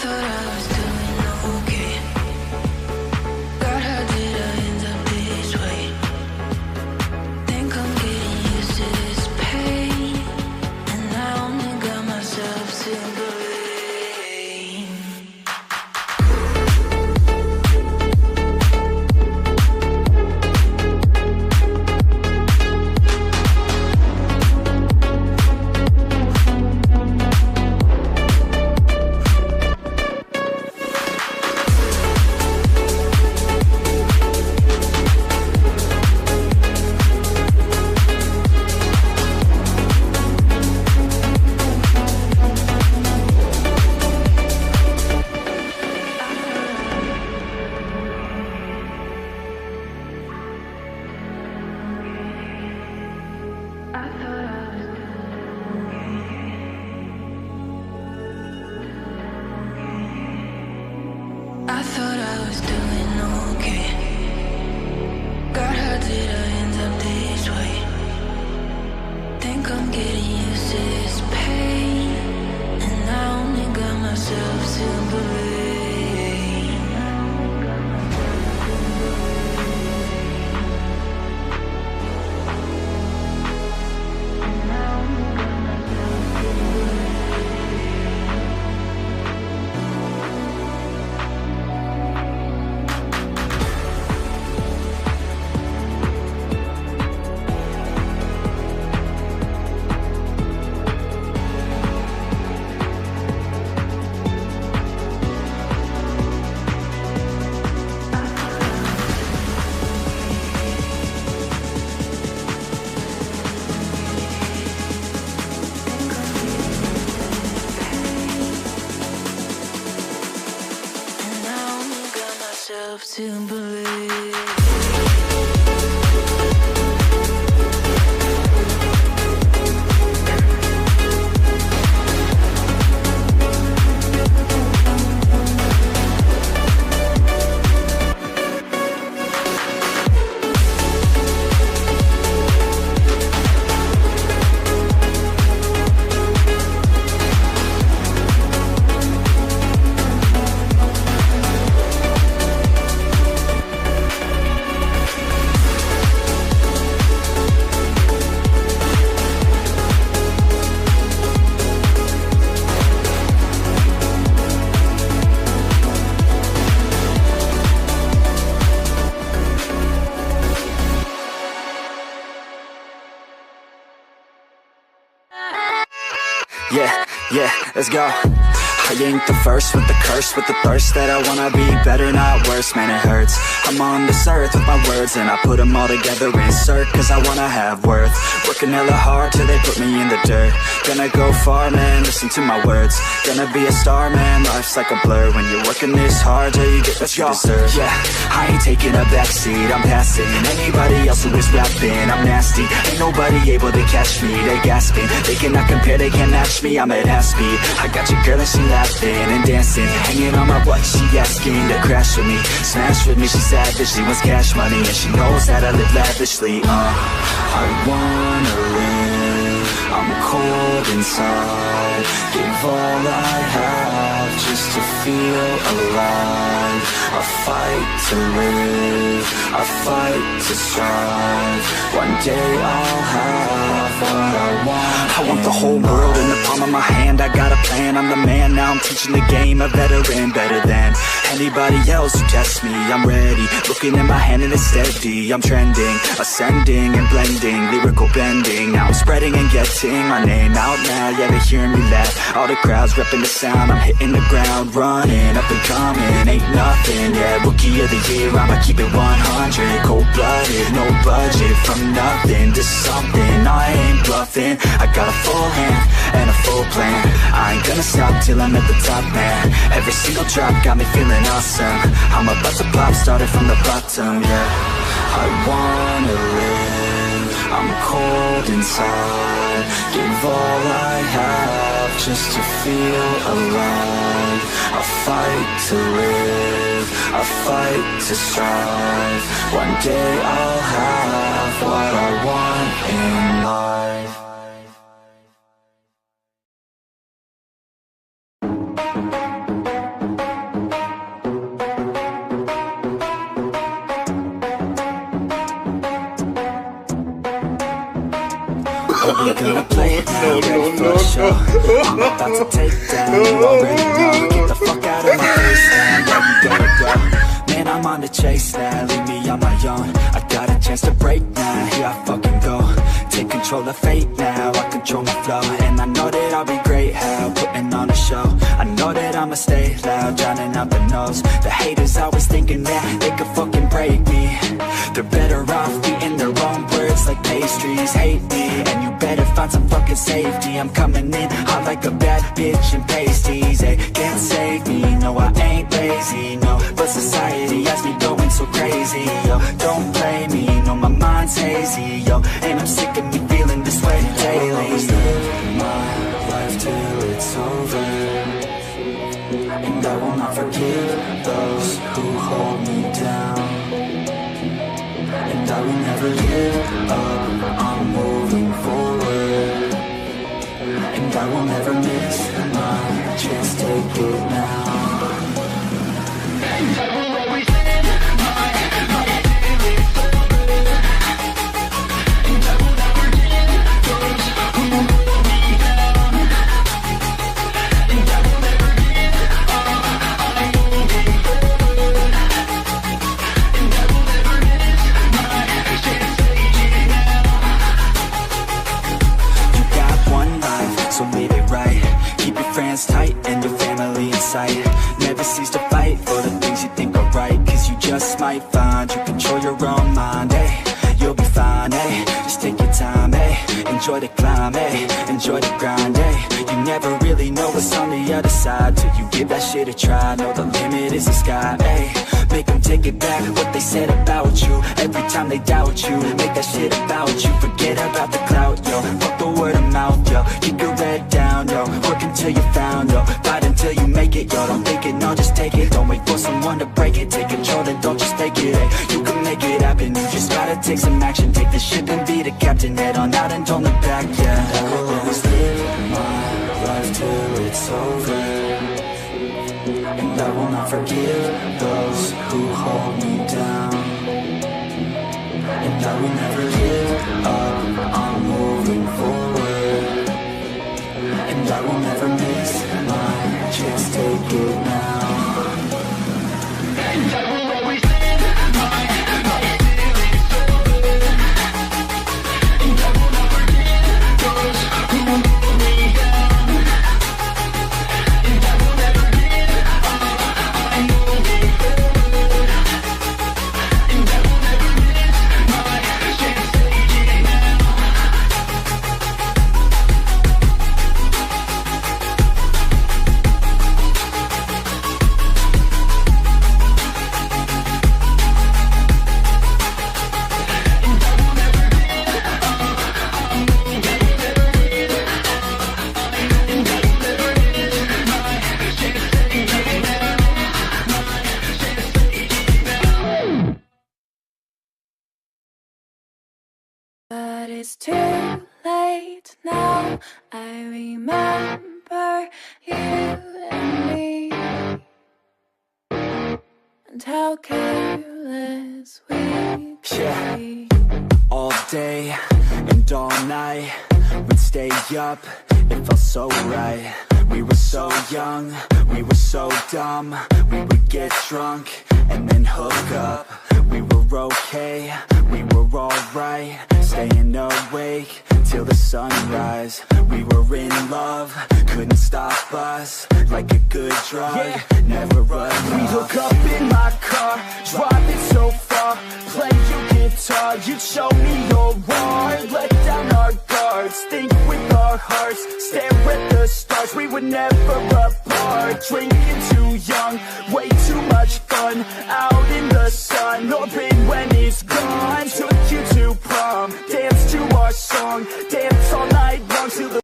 thought I was doing okay. God, how did I end up this way? Think I'm getting used to this pain, and I only got myself to blame. I thought I was doing okay. God, how did I end up this way? Think I'm getting used to this pain, and I only got myself to blame. To believe. Yeah, let's go. I ain't the first with the curse, with the thirst that I wanna be better, not worse, man it hurts. I'm on this earth with my words and I put them all together, insert, cause I wanna have worth. Working hella hard till they put me in the dirt. Gonna go far, man, listen to my words. Gonna be a star, man, life's like a blur. When you're working this hard till you get what you deserve. Yeah, I ain't taking a backseat, I'm passing anybody else who is rapping. I'm nasty, ain't nobody able to catch me. They gasping, they cannot compare, they can't match me. I'm at half speed, I got your girl and she laughing and dancing, hanging on my butt, she asking to crash with me, smash with me. She savage, she wants cash money and she knows that I live lavishly. I wanna live, I'm cold inside. Give all I have just to feel alive. I fight to live, I fight to strive. One day I'll have what I want. I want the whole world in the palm of my hand. I got a plan, I'm the man. Now I'm teaching the game, a veteran, better than anybody else who tests me. I'm ready, looking at my hand and it's steady. I'm trending, ascending and blending, lyrical bending. Now I'm spreading and getting my name out now. Yeah, they hearing me laugh, all the crowds repping the sound. I'm hitting the ground, running, up and coming, ain't nothing. Yeah, rookie of the year, I'ma keep it 100. Cold-blooded, no budget, from nothing to something. I ain't bluffing, I got a full hand and a full plan. I ain't gonna stop till I'm at the top, man. Every single drop got me feeling awesome. I'm about to pop, started from the bottom, yeah. I wanna live, I'm cold inside. Give all I have just to feel alive. I fight to live, I fight to strive. One day I'll have what I want in life. Are we gonna play it now? Ready for the show? I'm about to take down, you already know. Get the fuck out of my face now, yeah, you better go. Man, I'm on the chase now, leave me on my own. I got a chance to break now, here I fucking go. Take control of fate now, I control my flow. And I know that I'll be great, how putting on a show. I know that I'ma stay loud, drowning out the noise. The haters always thinking that they could fucking break me. They're better off eating their own words like pastries. Hate me, and you better find some fucking safety. I'm coming in hot like a bad bitch in pasties. They can't save me, no I ain't lazy, no. But society has me going so crazy, yo. Don't blame me, no my mind's hazy, yo. And I'm sick of me feeling this way daily. I'll always live my life till it's over, and I will not forgive those who hold me down. And I will never give up, I'm moving forward. And I will never miss my chance, take it now. And I will always live my life till it's over, and I will never give those who hold me down. And I will never give up, I'm moving forward. And I will never miss my chance, take it now. You got one life, so live it right. Keep your friends tight and your family in sight. Never cease to fight for the things you think are right, cause you just might find you control your own mind, eh? You'll be fine, eh? Just take your time, eh? Enjoy the climb, eh? Enjoy the grind, eh? You never really know what's on the other side till you give that shit a try. Know the limit is the sky, eh? Make them take it back, what they said about you. Every time they doubt you, make that shit about you. Forget about the clout, yo. Fuck the word of mouth, yo. Keep your head down, yo. Work until you found, yo. Fight until you make it, yo. Don't think it, no, just take it. Don't wait for someone to break it. Take control and don't just take it, eh? You can make it happen, you just gotta take some action. Take the ship and be the captain. Head on out and don't look back, yeah. I will always live my life till it's over, and I will not forgive those who hold me down. And I will never give up, I'm moving forward. And I will never miss my chance, take it now. And I will always live my life till it's over, and I will not forgive those who hold me down. And I will never give up, I'm moving forward. And I will never miss my chance, take it now. But it's too late now. I remember you and me, and how careless we could be. All day and all night, we'd stay up, it felt so right. We were so young, we were so dumb. We would get drunk and then hook up. We were okay, we were alright. Staying awake till the sunrise. We were in love, couldn't stop us. Like a good drug, never enough. We hook up in my car, driving so far. Play your guitar, you'd show me your art. Let down our guards, think with our hearts. Stare at the stars, we were never apart. Drinking too young, way too much fun. Out in the sun, open when it's gone. Took you to prom, dance to our song. Dance all night long till the